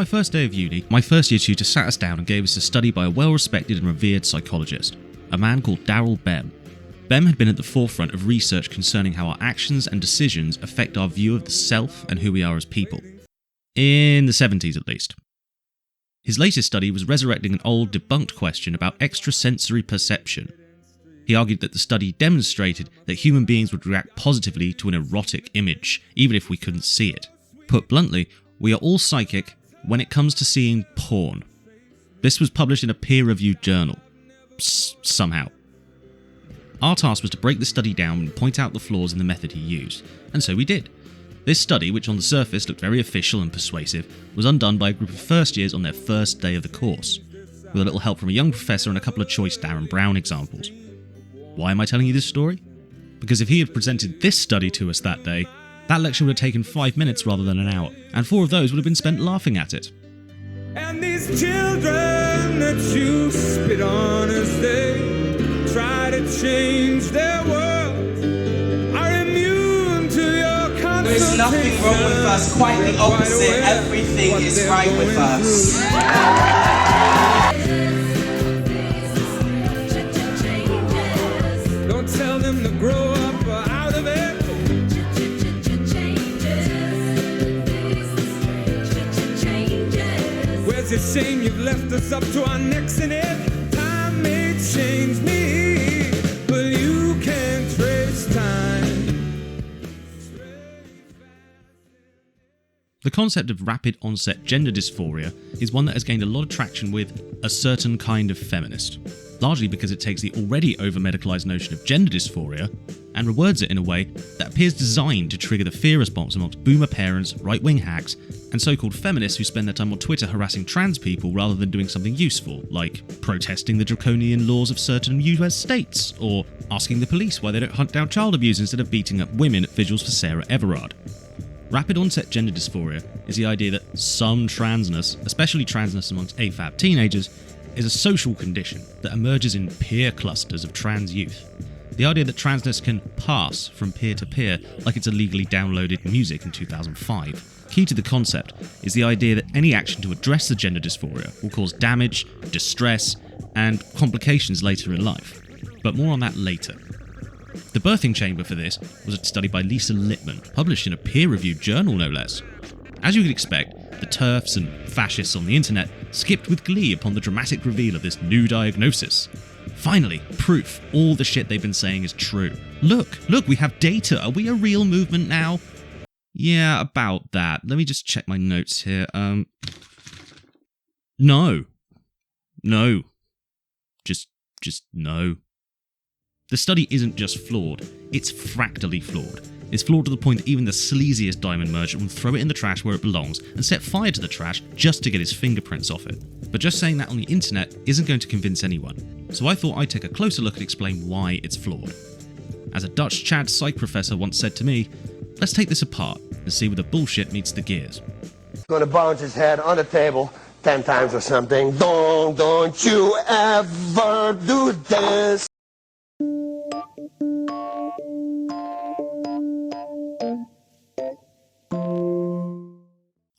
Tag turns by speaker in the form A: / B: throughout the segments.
A: my first day of uni, my first year tutor sat us down and gave us a study by a well-respected and revered psychologist, a man called Daryl Bem. Bem had been at the forefront of research concerning how our actions and decisions affect our view of the self and who we are as people. In the 70s at least. His latest study was resurrecting an old debunked question about extrasensory perception. He argued that the study demonstrated that human beings would react positively to an erotic image, even if we couldn't see it. Put bluntly, we are all psychic when it comes to seeing porn. This was published in a peer-reviewed journal. Somehow. Our task was to break the study down and point out the flaws in the method he used, and so we did. This study, which on the surface looked very official and persuasive, was undone by a group of first years on their first day of the course, with a little help from a young professor and a couple of choice Darren Brown examples. Why am I telling you this story? Because if he had presented this study to us that day, that lecture would have taken 5 minutes rather than an hour, and 4 of those would have been spent laughing at it.
B: And these children that you spit on as they try to change their world are immune to your consultation.
C: There's nothing wrong with us, quite the opposite, everything is right with us.
B: Tell them to grow up out of it. Where's the shame you've left us up to our necks in it? Time may change me, but you can't trace time.
A: The concept of rapid-onset gender dysphoria is one that has gained a lot of traction with a certain kind of feminist, largely because it takes the already over-medicalised notion of gender dysphoria and rewords it in a way that appears designed to trigger the fear response amongst boomer parents, right-wing hacks, and so-called feminists who spend their time on Twitter harassing trans people rather than doing something useful, like protesting the draconian laws of certain US states, or asking the police why they don't hunt down child abuse instead of beating up women at vigils for Sarah Everard. Rapid-onset gender dysphoria is the idea that some transness, especially transness amongst AFAB teenagers, is a social condition that emerges in peer clusters of trans youth. The idea that transness can pass from peer to peer like it's illegally downloaded music in 2005. Key to the concept is the idea that any action to address the gender dysphoria will cause damage, distress, and complications later in life. But more on that later. The birthing chamber for this was a study by Lisa Littman, published in a peer-reviewed journal no less. As you could expect, the TERFs and fascists on the internet skipped with glee upon the dramatic reveal of this new diagnosis. Finally, proof all the shit they've been saying is true. Look, we have data. Are we a real movement now? Yeah, about that. Let me just check my notes here. No. Just no. The study isn't just flawed, it's fractally flawed. It's flawed to the point that even the sleaziest diamond merchant will throw it in the trash where it belongs and set fire to the trash just to get his fingerprints off it. But just saying that on the internet isn't going to convince anyone, so I thought I'd take a closer look and explain why it's flawed. As a Dutch Chad psych professor once said to me, let's take this apart and see where the bullshit meets the gears.
D: Gonna bounce his head on the table 10 times or something. Don't you ever do this.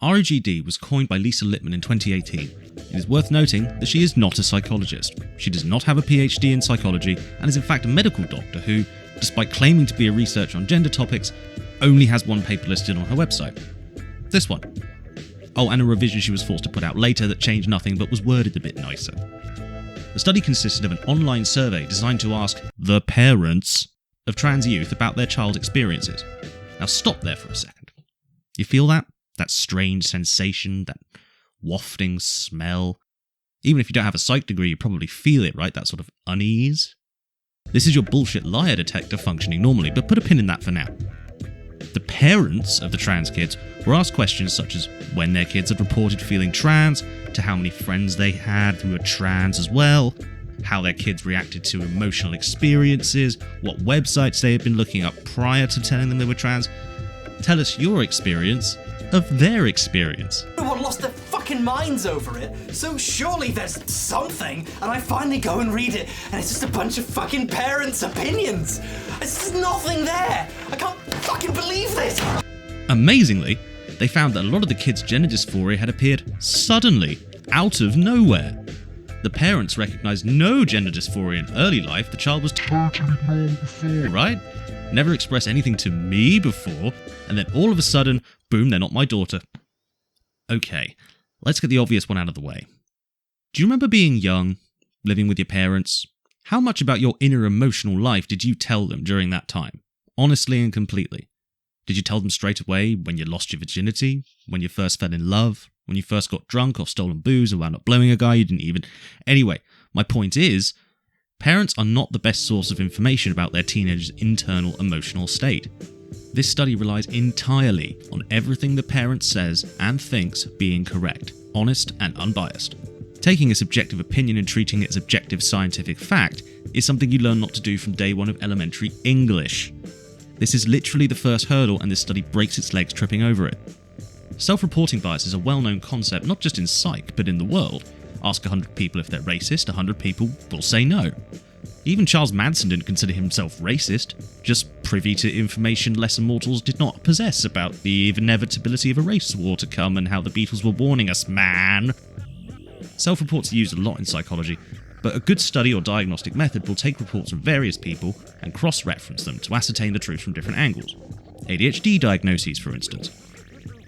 A: ROGD was coined by Lisa Littman in 2018. It is worth noting that she is not a psychologist. She does not have a PhD in psychology and is in fact a medical doctor who, despite claiming to be a researcher on gender topics, only has one paper listed on her website. This one. Oh, and a revision she was forced to put out later that changed nothing but was worded a bit nicer. The study consisted of an online survey designed to ask the parents of trans youth about their child's experiences. Now stop there for a second. You feel that? That strange sensation, that wafting smell. Even if you don't have a psych degree, you probably feel it, right? That sort of unease. This is your bullshit liar detector functioning normally, but put a pin in that for now. The parents of the trans kids were asked questions such as when their kids had reported feeling trans, to how many friends they had who were trans as well, how their kids reacted to emotional experiences, what websites they had been looking up prior to telling them they were trans. Tell us your experience of their experience.
C: Everyone lost their fucking minds over it, so surely there's something, and I finally go and read it, and it's just a bunch of fucking parents' opinions. There's nothing there. I can't fucking believe this.
A: Amazingly, they found that a lot of the kids' gender dysphoria had appeared suddenly, out of nowhere. The parents recognised no gender dysphoria in early life. The child was totally normal before, right? Never expressed anything to me before, and then all of a sudden, boom, they're not my daughter. Okay, let's get the obvious one out of the way. Do you remember being young, living with your parents? How much about your inner emotional life did you tell them during that time? Honestly and completely. Did you tell them straight away when you lost your virginity? When you first fell in love? When you first got drunk or stolen booze and wound up blowing a guy you didn't even... Anyway, my point is, parents are not the best source of information about their teenager's internal emotional state. This study relies entirely on everything the parent says and thinks being correct, honest and unbiased. Taking a subjective opinion and treating it as objective scientific fact is something you learn not to do from day one of elementary English. This is literally the first hurdle, and this study breaks its legs tripping over it. Self-reporting bias is a well-known concept not just in psych, but in the world. Ask 100 people if they're racist, 100 people will say no. Even Charles Manson didn't consider himself racist, just privy to information lesser mortals did not possess about the inevitability of a race war to come and how the Beatles were warning us, man. Self-reports are used a lot in psychology, but a good study or diagnostic method will take reports from various people and cross-reference them to ascertain the truth from different angles. ADHD diagnoses, for instance.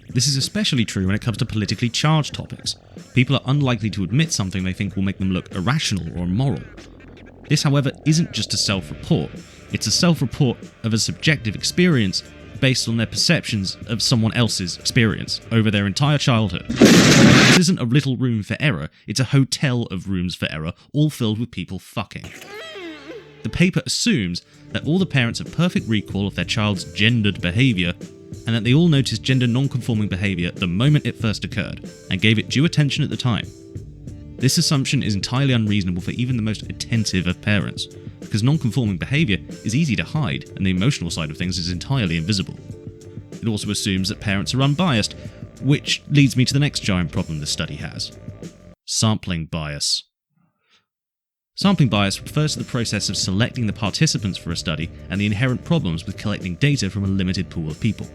A: This is especially true when it comes to politically charged topics. People are unlikely to admit something they think will make them look irrational or immoral. This, however, isn't just a self-report. It's a self-report of a subjective experience based on their perceptions of someone else's experience over their entire childhood. This isn't a little room for error, it's a hotel of rooms for error, all filled with people fucking. The paper assumes that all the parents have perfect recall of their child's gendered behaviour, and that they all noticed gender non-conforming behaviour the moment it first occurred, and gave it due attention at the time. This assumption is entirely unreasonable for even the most attentive of parents, because non-conforming behaviour is easy to hide, and the emotional side of things is entirely invisible. It also assumes that parents are unbiased, which leads me to the next giant problem this study has. Sampling bias. Sampling bias refers to the process of selecting the participants for a study and the inherent problems with collecting data from a limited pool of people.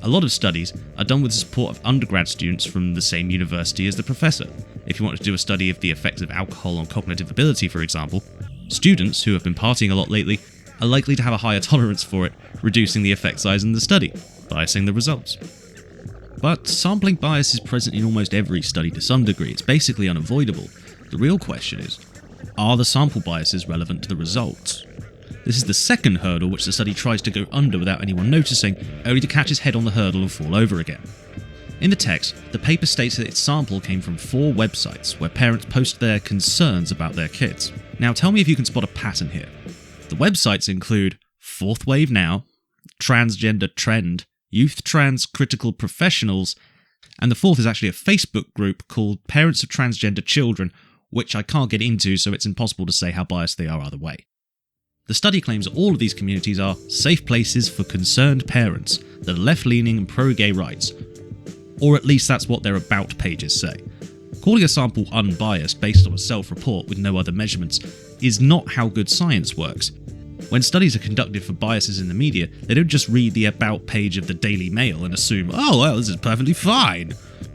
A: A lot of studies are done with the support of undergrad students from the same university as the professor. If you want to do a study of the effects of alcohol on cognitive ability, for example, students who have been partying a lot lately are likely to have a higher tolerance for it, reducing the effect size in the study, biasing the results. But sampling bias is present in almost every study to some degree. It's basically unavoidable. The real question is, are the sample biases relevant to the results? This is the second hurdle which the study tries to go under without anyone noticing, only to catch its head on the hurdle and fall over again. In the text, the paper states that its sample came from 4 websites where parents post their concerns about their kids. Now tell me if you can spot a pattern here. The websites include Fourth Wave Now, Transgender Trend, Youth Trans Critical Professionals, and the fourth is actually a Facebook group called Parents of Transgender Children, which I can't get into, so it's impossible to say how biased they are either way. The study claims that all of these communities are safe places for concerned parents that are left-leaning and pro-gay rights, or at least that's what their about pages say. Calling a sample unbiased based on a self-report with no other measurements is not how good science works. When studies are conducted for biases in the media, they don't just read the about page of the Daily Mail and assume, oh well, this is perfectly fine.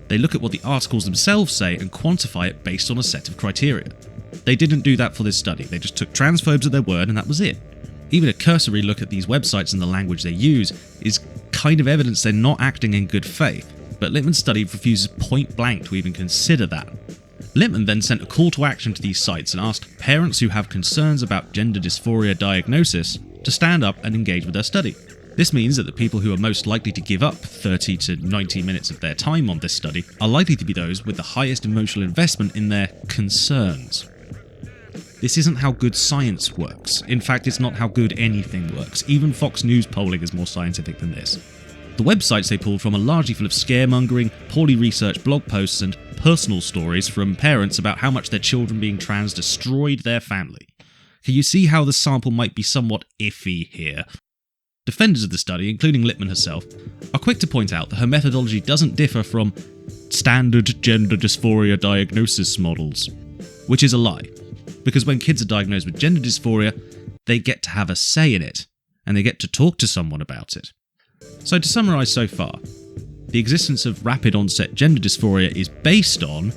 A: They look at what the articles themselves say and quantify it based on a set of criteria. They didn't do that for this study, they just took transphobes at their word and that was it. Even a cursory look at these websites and the language they use is kind of evidence they're not acting in good faith, but Lippmann's study refuses point blank to even consider that. Lippmann then sent a call to action to these sites and asked parents who have concerns about gender dysphoria diagnosis to stand up and engage with their study. This means that the people who are most likely to give up 30 to 90 minutes of their time on this study are likely to be those with the highest emotional investment in their concerns. This isn't how good science works. In fact, it's not how good anything works. Even Fox News polling is more scientific than this. The websites they pulled from are largely full of scaremongering, poorly researched blog posts and personal stories from parents about how much their children being trans destroyed their family. Can you see how the sample might be somewhat iffy here? Defenders of the study, including Lippmann herself, are quick to point out that her methodology doesn't differ from standard gender dysphoria diagnosis models, which is a lie, because when kids are diagnosed with gender dysphoria, they get to have a say in it, and they get to talk to someone about it. So to summarise so far, the existence of rapid-onset gender dysphoria is based on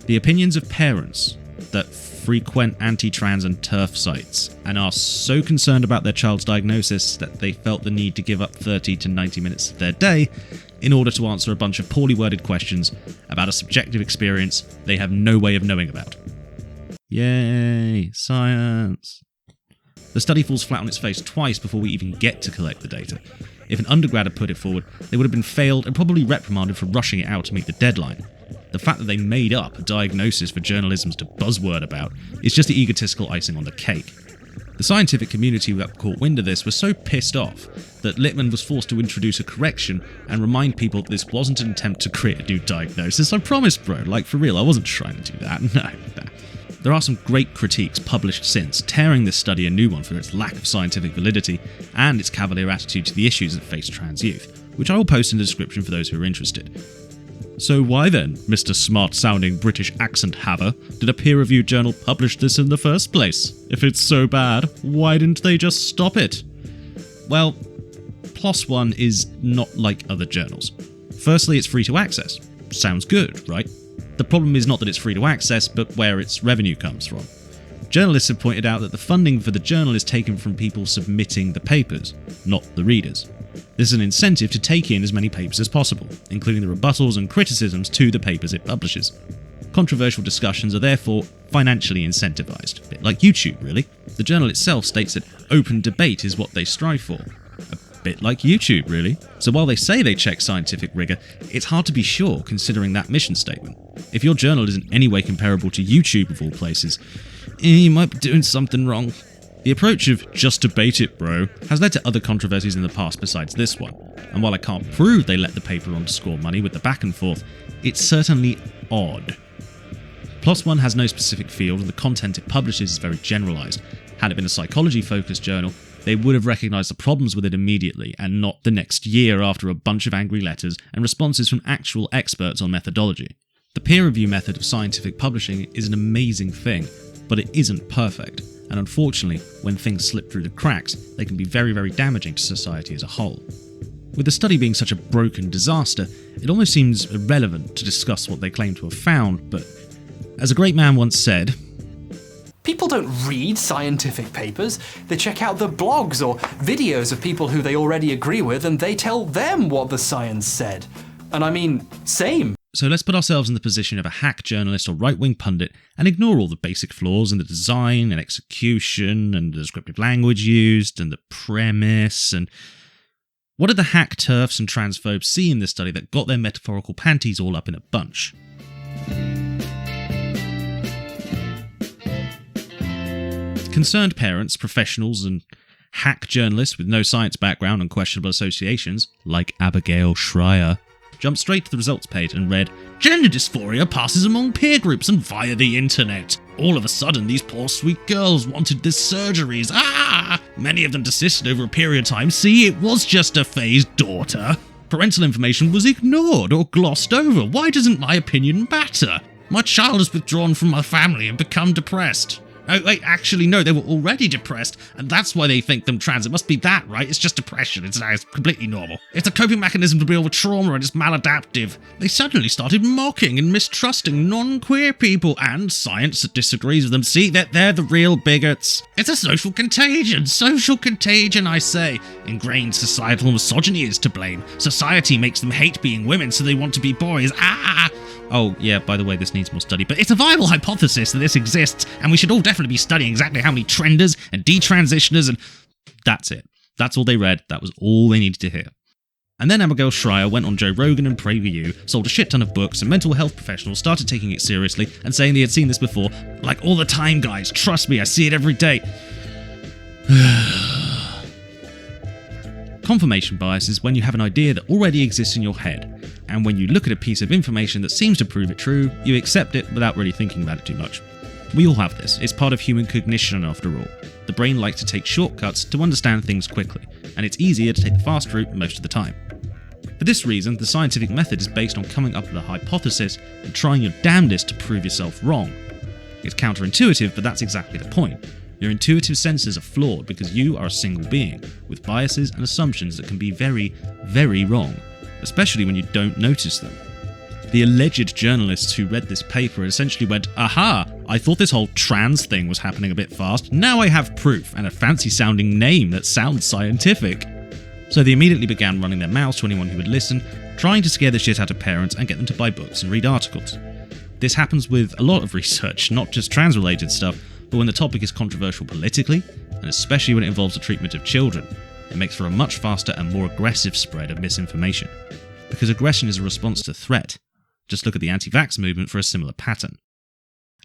A: the opinions of parents that frequent anti-trans and TERF sites and are so concerned about their child's diagnosis that they felt the need to give up 30 to 90 minutes of their day in order to answer a bunch of poorly worded questions about a subjective experience they have no way of knowing about. Yay, science. The study falls flat on its face twice before we even get to collect the data. If an undergrad had put it forward, they would have been failed and probably reprimanded for rushing it out to meet the deadline. The fact that they made up a diagnosis for journalism to buzzword about is just the egotistical icing on the cake. The scientific community that caught wind of this was so pissed off that Littman was forced to introduce a correction and remind people that this wasn't an attempt to create a new diagnosis. I promise, bro, like for real, I wasn't trying to do that, no. There are some great critiques published since, tearing this study a new one for its lack of scientific validity and its cavalier attitude to the issues that face trans youth, which I will post in the description for those who are interested. So why then, Mr. Smart-sounding British accent haver, did a peer-reviewed journal publish this in the first place? If it's so bad, why didn't they just stop it? Well, PLOS ONE is not like other journals. Firstly, it's free to access. Sounds good, right? The problem is not that it's free to access, but where its revenue comes from. Journalists have pointed out that the funding for the journal is taken from people submitting the papers, not the readers. This is an incentive to take in as many papers as possible, including the rebuttals and criticisms to the papers it publishes. Controversial discussions are therefore financially incentivized, a bit like YouTube, really. The journal itself states that open debate is what they strive for. A bit like YouTube, really. So while they say they check scientific rigor, it's hard to be sure considering that mission statement. If your journal isn't in any way comparable to YouTube of all places, you might be doing something wrong. The approach of just debate it, bro, has led to other controversies in the past besides this one, and while I can't prove they let the paper on to score money with the back and forth, it's certainly odd. PLOS ONE has no specific field and the content it publishes is very generalised. Had it been a psychology-focused journal, they would have recognised the problems with it immediately and not the next year after a bunch of angry letters and responses from actual experts on methodology. The peer review method of scientific publishing is an amazing thing, but it isn't perfect, and unfortunately, when things slip through the cracks, they can be very, very damaging to society as a whole. With the study being such a broken disaster, it almost seems irrelevant to discuss what they claim to have found, but as a great man once said,
C: people don't read scientific papers, they check out the blogs or videos of people who they already agree with and they tell them what the science said. And I mean, same.
A: So let's put ourselves in the position of a hack journalist or right-wing pundit and ignore all the basic flaws in the design and execution and the descriptive language used and the premise and... What did the hack TERFs and transphobes see in this study that got their metaphorical panties all up in a bunch? Concerned parents, professionals, and hack journalists with no science background and questionable associations, like Abigail Schreier, jumped straight to the results page and read, "Gender dysphoria passes among peer groups and via the internet. All of a sudden, these poor sweet girls wanted this surgeries. Many of them desisted over a period of time. See, it was just a phase, daughter. Parental information was ignored or glossed over. Why doesn't my opinion matter? My child has withdrawn from my family and become depressed." Oh, wait, actually, no, they were already depressed, and that's why they think them trans. It must be that, right? It's just depression. It's completely normal. It's a coping mechanism to deal with trauma, and it's maladaptive. They suddenly started mocking and mistrusting non-queer people and science that disagrees with them. See, they're the real bigots. It's a social contagion, I say. Ingrained societal misogyny is to blame. Society makes them hate being women, so they want to be boys. Oh, yeah, by the way, this needs more study, but it's a viable hypothesis that this exists, and we should all definitely be studying exactly how many trenders and detransitioners and... That's it. That's all they read. That was all they needed to hear. And then Abigail Schreier went on Joe Rogan and PragerU, sold a shit ton of books, and mental health professionals started taking it seriously and saying they had seen this before. Like, all the time, guys. Trust me, I see it every day. Confirmation bias is when you have an idea that already exists in your head, and when you look at a piece of information that seems to prove it true, you accept it without really thinking about it too much. We all have this. It's part of human cognition after all. The brain likes to take shortcuts to understand things quickly, and it's easier to take the fast route most of the time. For this reason, the scientific method is based on coming up with a hypothesis and trying your damnedest to prove yourself wrong. It's counterintuitive, but that's exactly the point. Your intuitive senses are flawed because you are a single being, with biases and assumptions that can be very, very wrong. especially when you don't notice them. The alleged journalists who read this paper essentially went, aha, I thought this whole trans thing was happening a bit fast, now I have proof and a fancy sounding name that sounds scientific. So they immediately began running their mouths to anyone who would listen, trying to scare the shit out of parents and get them to buy books and read articles. This happens with a lot of research, not just trans-related stuff, but when the topic is controversial politically, and especially when it involves the treatment of children, it makes for a much faster and more aggressive spread of misinformation. Because aggression is a response to threat. Just look at the anti-vax movement for a similar pattern.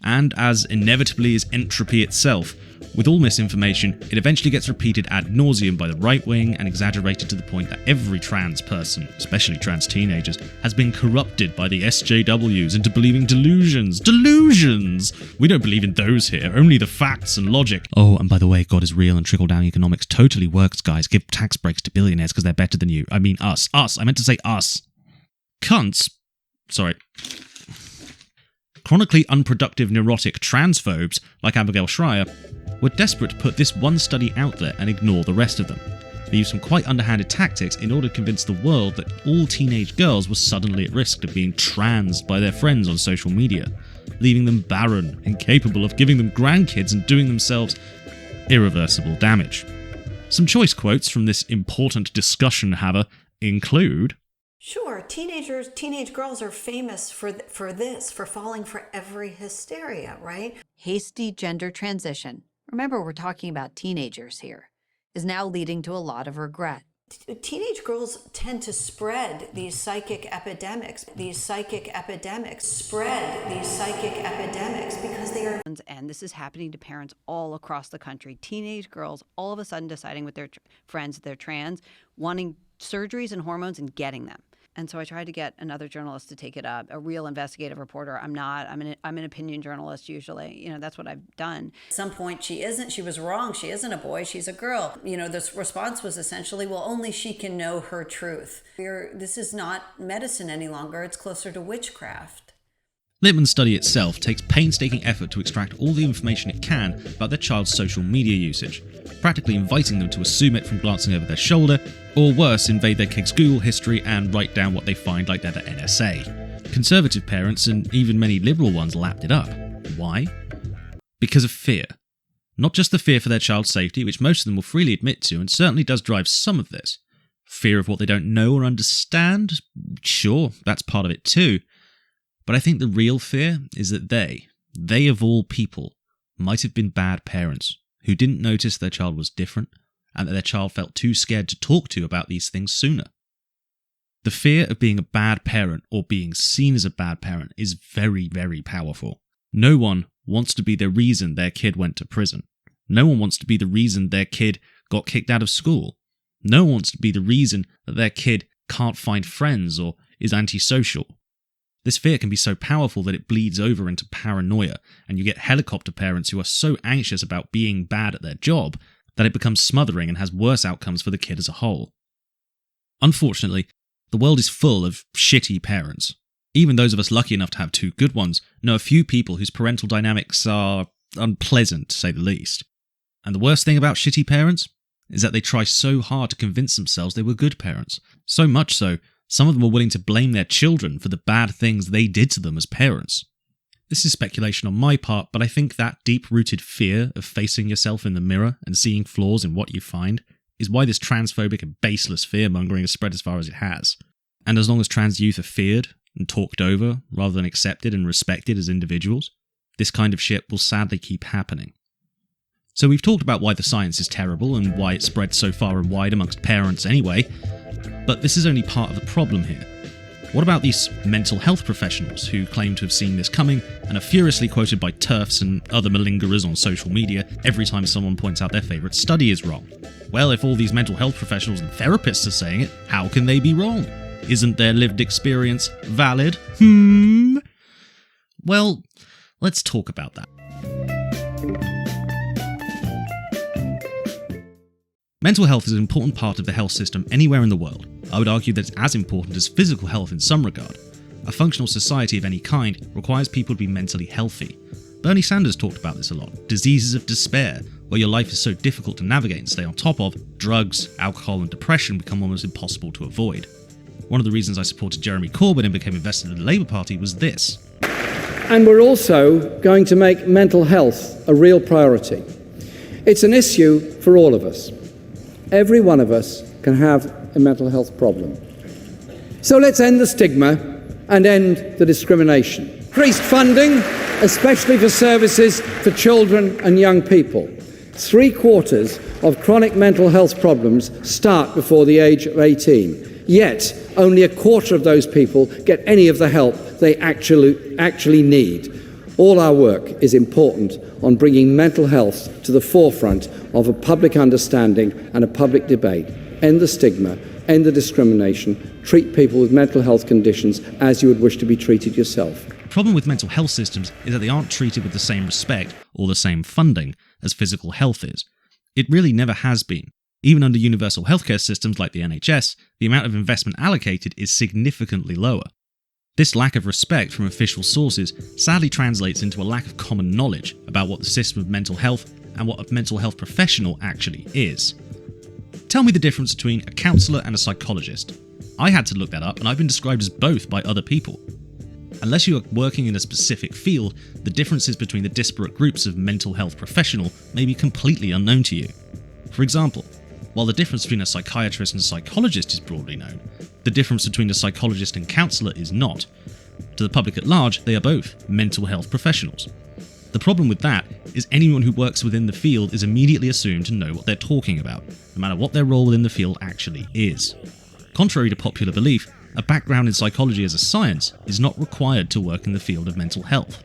A: And as inevitably is entropy itself, with all misinformation, it eventually gets repeated ad nauseum by the right wing and exaggerated to the point that every trans person, especially trans teenagers, has been corrupted by the SJWs into believing delusions. Delusions! We don't believe in those here, only the facts and logic. Oh, and by the way, God is real and trickle-down economics totally works, guys. Give tax breaks to billionaires because they're better than you. I mean us. Us. I meant to say us. Cunts. Sorry. Chronically unproductive neurotic transphobes, like Abigail Schreier, were desperate to put this one study out there and ignore the rest of them. They used some quite underhanded tactics in order to convince the world that all teenage girls were suddenly at risk of being transed by their friends on social media, leaving them barren, incapable of giving them grandkids and doing themselves irreversible damage. Some choice quotes from this important discussion haver include,
E: sure, teenage girls are famous for falling for every hysteria, right?
F: Hasty gender transition, remember we're talking about teenagers here, is now leading to a lot of regret.
E: Teenage girls tend to spread these psychic epidemics because they are...
F: And this is happening to parents all across the country. Teenage girls all of a sudden deciding with their friends that they're trans, wanting surgeries and hormones and getting them. And so I tried to get another journalist to take it up, a real investigative reporter. I'm not. I'm an opinion journalist usually. You know, that's what I've done.
E: At some point, she was wrong. She isn't a boy. She's a girl. You know, this response was essentially, well, only she can know her truth. This is not medicine any longer. It's closer to witchcraft.
A: Littman's study itself takes painstaking effort to extract all the information it can about their child's social media usage, practically inviting them to assume it from glancing over their shoulder, or worse, invade their kid's Google history and write down what they find like they're the NSA. Conservative parents, and even many liberal ones, lapped it up. Why? Because of fear. Not just the fear for their child's safety, which most of them will freely admit to, and certainly does drive some of this. Fear of what they don't know or understand? Sure, that's part of it too. But I think the real fear is that they of all people, might have been bad parents who didn't notice their child was different and that their child felt too scared to talk to about these things sooner. The fear of being a bad parent or being seen as a bad parent is very, very powerful. No one wants to be the reason their kid went to prison. No one wants to be the reason their kid got kicked out of school. No one wants to be the reason that their kid can't find friends or is antisocial. This fear can be so powerful that it bleeds over into paranoia, and you get helicopter parents who are so anxious about being bad at their job that it becomes smothering and has worse outcomes for the kid as a whole. Unfortunately, the world is full of shitty parents. Even those of us lucky enough to have two good ones know a few people whose parental dynamics are unpleasant, to say the least. And the worst thing about shitty parents is that they try so hard to convince themselves they were good parents. So much so, some of them are willing to blame their children for the bad things they did to them as parents. This is speculation on my part, but I think that deep-rooted fear of facing yourself in the mirror and seeing flaws in what you find is why this transphobic and baseless fear-mongering has spread as far as it has. And as long as trans youth are feared and talked over rather than accepted and respected as individuals, this kind of shit will sadly keep happening. So we've talked about why the science is terrible and why it spread so far and wide amongst parents anyway, but this is only part of the problem here. What about these mental health professionals who claim to have seen this coming and are furiously quoted by TERFs and other malingerers on social media every time someone points out their favourite study is wrong? Well, if all these mental health professionals and therapists are saying it, how can they be wrong? Isn't their lived experience valid? Well, let's talk about that. Mental health is an important part of the health system anywhere in the world. I would argue that it's as important as physical health in some regard. A functional society of any kind requires people to be mentally healthy. Bernie Sanders talked about this a lot. Diseases of despair, where your life is so difficult to navigate and stay on top of, drugs, alcohol and depression become almost impossible to avoid. One of the reasons I supported Jeremy Corbyn and became invested in the Labour Party was this.
G: And we're also going to make mental health a real priority. It's an issue for all of us. Every one of us can have a mental health problem. So let's end the stigma and end the discrimination. Increased funding, especially for services for children and young people. 3/4 of chronic mental health problems start before the age of 18. Yet, only 1/4 of those people get any of the help they actually need. All our work is important on bringing mental health to the forefront of a public understanding and a public debate. End the stigma, end the discrimination, treat people with mental health conditions as you would wish to be treated yourself.
A: The problem with mental health systems is that they aren't treated with the same respect or the same funding as physical health is. It really never has been. Even under universal healthcare systems like the NHS, the amount of investment allocated is significantly lower. This lack of respect from official sources sadly translates into a lack of common knowledge about what the system of mental health and what a mental health professional actually is. Tell me the difference between a counsellor and a psychologist. I had to look that up, and I've been described as both by other people. Unless you are working in a specific field, the differences between the disparate groups of mental health professional may be completely unknown to you. For example, while the difference between a psychiatrist and a psychologist is broadly known, the difference between a psychologist and counsellor is not. To the public at large, they are both mental health professionals. The problem with that is anyone who works within the field is immediately assumed to know what they're talking about, no matter what their role within the field actually is. Contrary to popular belief, a background in psychology as a science is not required to work in the field of mental health.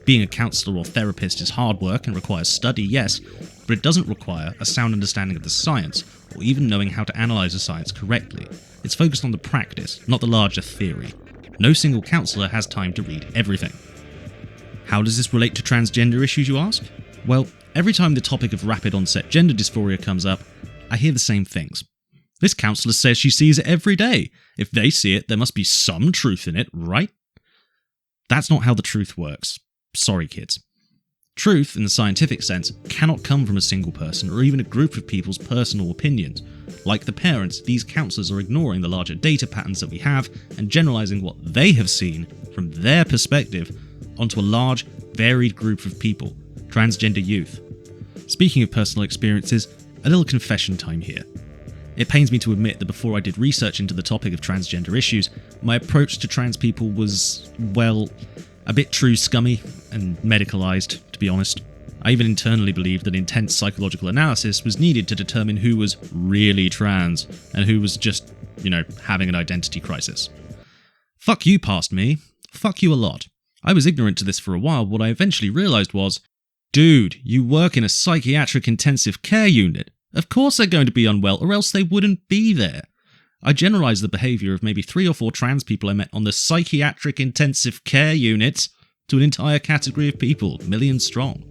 A: Being a counsellor or therapist is hard work and requires study, yes, but it doesn't require a sound understanding of the science, or even knowing how to analyse the science correctly. It's focused on the practice, not the larger theory. No single counsellor has time to read everything. How does this relate to transgender issues, you ask? Well, every time the topic of rapid-onset gender dysphoria comes up, I hear the same things. This counsellor says she sees it every day. If they see it, there must be some truth in it, right? That's not how the truth works. Sorry, kids. Truth, in the scientific sense, cannot come from a single person or even a group of people's personal opinions. Like the parents, these counsellors are ignoring the larger data patterns that we have and generalising what they have seen from their perspective onto a large, varied group of people, transgender youth. Speaking of personal experiences, a little confession time here. It pains me to admit that before I did research into the topic of transgender issues, my approach to trans people was, well, a bit true scummy and medicalised, to be honest. I even internally believed that intense psychological analysis was needed to determine who was really trans and who was just, having an identity crisis. Fuck you, past me. Fuck you a lot. I was ignorant to this for a while. What I eventually realised was, dude, you work in a psychiatric intensive care unit. Of course they're going to be unwell, or else they wouldn't be there. I generalised the behaviour of maybe 3 or 4 trans people I met on the psychiatric intensive care unit to an entire category of people, millions strong.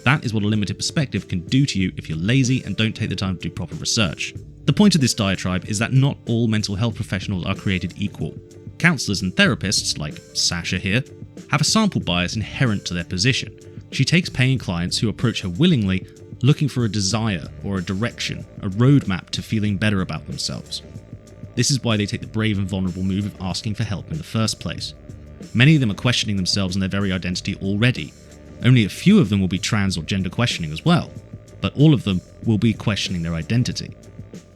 A: That is what a limited perspective can do to you if you're lazy and don't take the time to do proper research. The point of this diatribe is that not all mental health professionals are created equal. Counsellors and therapists, like Sasha here, have a sample bias inherent to their position. She takes paying clients who approach her willingly, looking for a desire or a direction, a roadmap to feeling better about themselves. This is why they take the brave and vulnerable move of asking for help in the first place. Many of them are questioning themselves and their very identity already. Only a few of them will be trans or gender questioning as well, but all of them will be questioning their identity.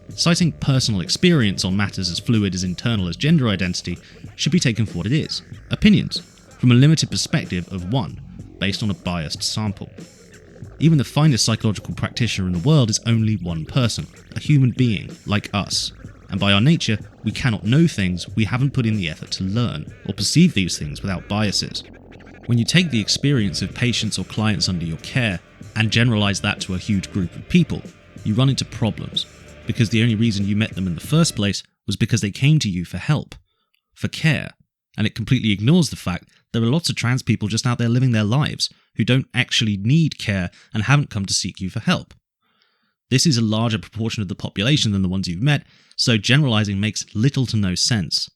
A: Citing personal experience on matters as fluid as internal as gender identity should be taken for what it is, opinions, from a limited perspective of one, based on a biased sample. Even the finest psychological practitioner in the world is only one person, a human being, like us. And by our nature, we cannot know things we haven't put in the effort to learn, or perceive these things without biases. When you take the experience of patients or clients under your care, and generalise that to a huge group of people, you run into problems, because the only reason you met them in the first place was because they came to you for help, for care, and it completely ignores the fact there are lots of trans people just out there living their lives who don't actually need care and haven't come to seek you for help. This is a larger proportion of the population than the ones you've met, so generalising makes little to no sense.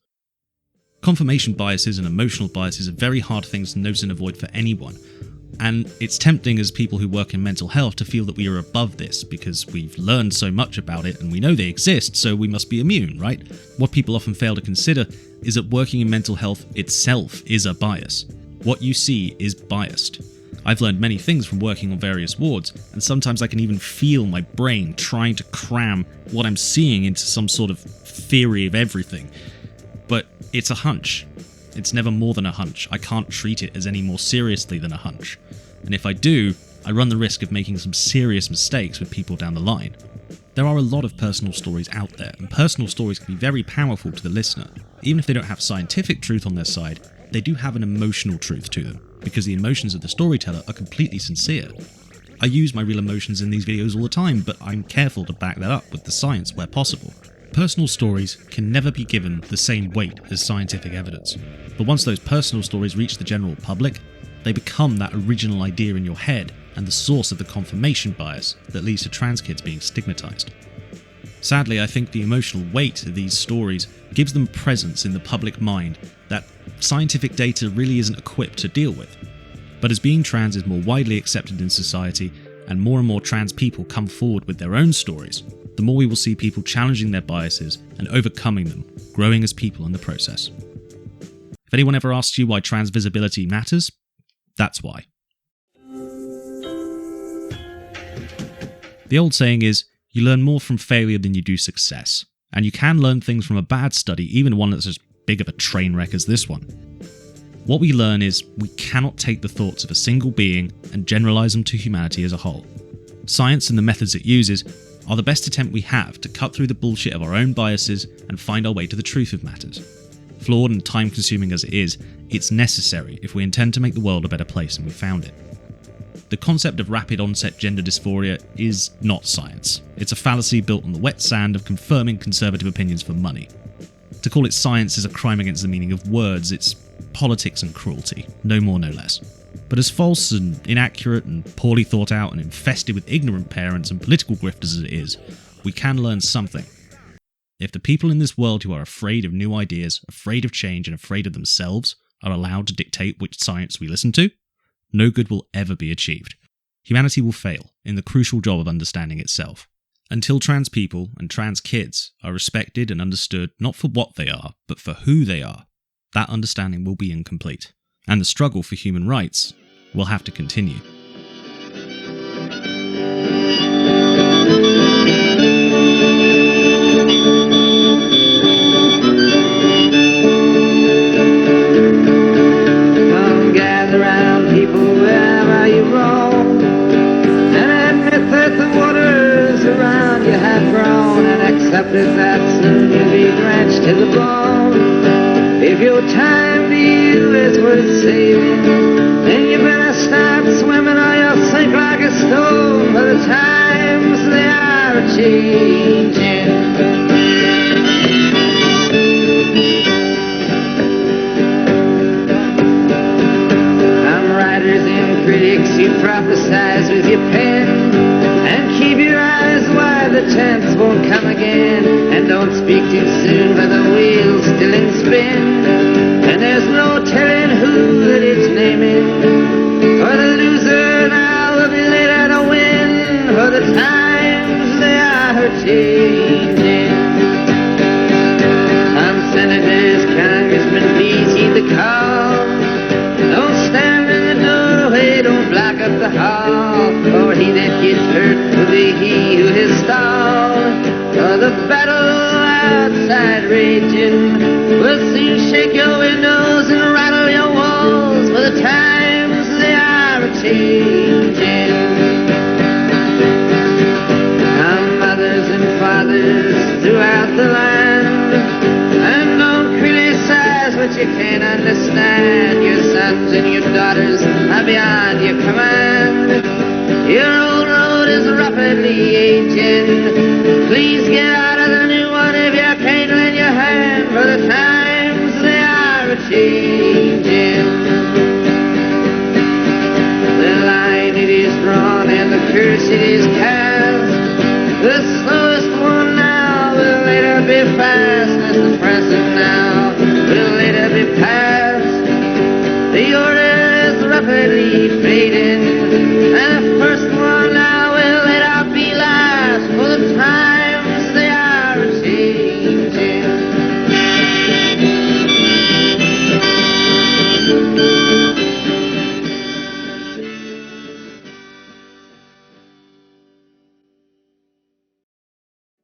A: Confirmation biases and emotional biases are very hard things to notice and avoid for anyone. And it's tempting as people who work in mental health to feel that we are above this because we've learned so much about it and we know they exist, so we must be immune, right? What people often fail to consider is that working in mental health itself is a bias. What you see is biased. I've learned many things from working on various wards, and sometimes I can even feel my brain trying to cram what I'm seeing into some sort of theory of everything. But it's a hunch. It's never more than a hunch. I can't treat it as any more seriously than a hunch. And if I do, I run the risk of making some serious mistakes with people down the line. There are a lot of personal stories out there, and personal stories can be very powerful to the listener. Even if they don't have scientific truth on their side, they do have an emotional truth to them, because the emotions of the storyteller are completely sincere. I use my real emotions in these videos all the time, but I'm careful to back that up with the science where possible. Personal stories can never be given the same weight as scientific evidence, but once those personal stories reach the general public, they become that original idea in your head and the source of the confirmation bias that leads to trans kids being stigmatized. Sadly, I think the emotional weight of these stories gives them presence in the public mind that scientific data really isn't equipped to deal with. But as being trans is more widely accepted in society and more trans people come forward with their own stories, the more we will see people challenging their biases and overcoming them, growing as people in the process. If anyone ever asks you why trans visibility matters, that's why. The old saying is, you learn more from failure than you do success, and you can learn things from a bad study, even one that's as big of a train wreck as this one. What we learn is we cannot take the thoughts of a single being and generalize them to humanity as a whole. Science and the methods it uses are the best attempt we have to cut through the bullshit of our own biases and find our way to the truth of matters. Flawed and time-consuming as it is, it's necessary if we intend to make the world a better place than we found it. The concept of rapid-onset gender dysphoria is not science. It's a fallacy built on the wet sand of confirming conservative opinions for money. To call it science is a crime against the meaning of words. It's politics and cruelty, no more, no less. But as false and inaccurate and poorly thought out and infested with ignorant parents and political grifters as it is, we can learn something. If the people in this world who are afraid of new ideas, afraid of change, and afraid of themselves are allowed to dictate which science we listen to, no good will ever be achieved. Humanity will fail in the crucial job of understanding itself. Until trans people and trans kids are respected and understood not for what they are, but for who they are, that understanding will be incomplete, and the struggle for human rights will have to continue.
H: Come gather round, people, wherever you roam, and admit that the waters around you have grown, and accepted that soon you'll be drenched to the bone. If your time to you is worth saving, then you better start swimming or you'll sink like a stone, for the times they are a-changing. Some writers and critics, you prophesize with your pen, and keep your eyes wide, the chance won't come again. And don't speak too soon, for the wheel's still in spin, and there's no telling who that it's naming. For the loser now will be later to win, for the times they are changing. Some senators, congressmen, please heed the call. Don't stand in the doorway, don't block up the hall, for he that gets hurt will be he who has stalled. For the battle outside raging will soon shake your windows and rattle your walls, for the times they are a-changing. Our mothers and fathers throughout the land, and don't criticize what you can't understand. Your sons and your daughters are beyond your command. Your old road is rapidly aging. Please get out of the new one if you can't lend your hand, for the times they are a-changing. The line it is drawn and the curse it is cast. The slowest one now will later be fast, as the present now will later be past. The order is rapidly be fading